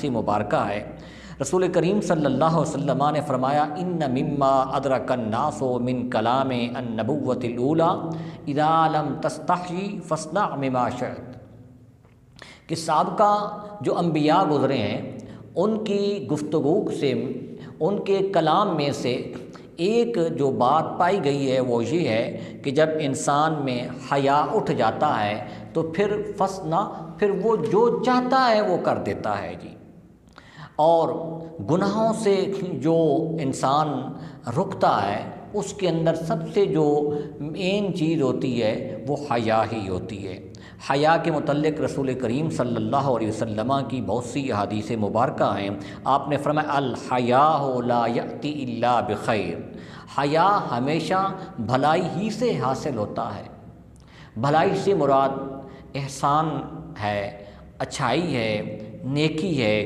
سی مبارکہ ہے، رسول کریم صلی اللہ علیہ وسلم نے فرمایا ان مما ادرک الناس من کلام النبوۃ الاولی اذا لم تستحی فاصنع بما شئت، کہ سابقہ جو انبیاء گزرے ہیں ان کی گفتگو سے، ان کے کلام میں سے ایک جو بات پائی گئی ہے وہ یہ ہے کہ جب انسان میں حیا اٹھ جاتا ہے تو پھر فصنا، پھر وہ جو چاہتا ہے وہ کر دیتا ہے جی، اور گناہوں سے جو انسان رکتا ہے اس کے اندر سب سے جو مین چیز ہوتی ہے وہ حیا ہی ہوتی ہے۔ حیا کے متعلق رسول کریم صلی اللہ علیہ وسلم کی بہت سی احادیث مبارکہ ہیں۔ آپ نے فرمایا الحیاء لا یأتی الا بخیر، حیا ہمیشہ بھلائی ہی سے حاصل ہوتا ہے۔ بھلائی سے مراد احسان ہے، اچھائی ہے، نیکی ہے،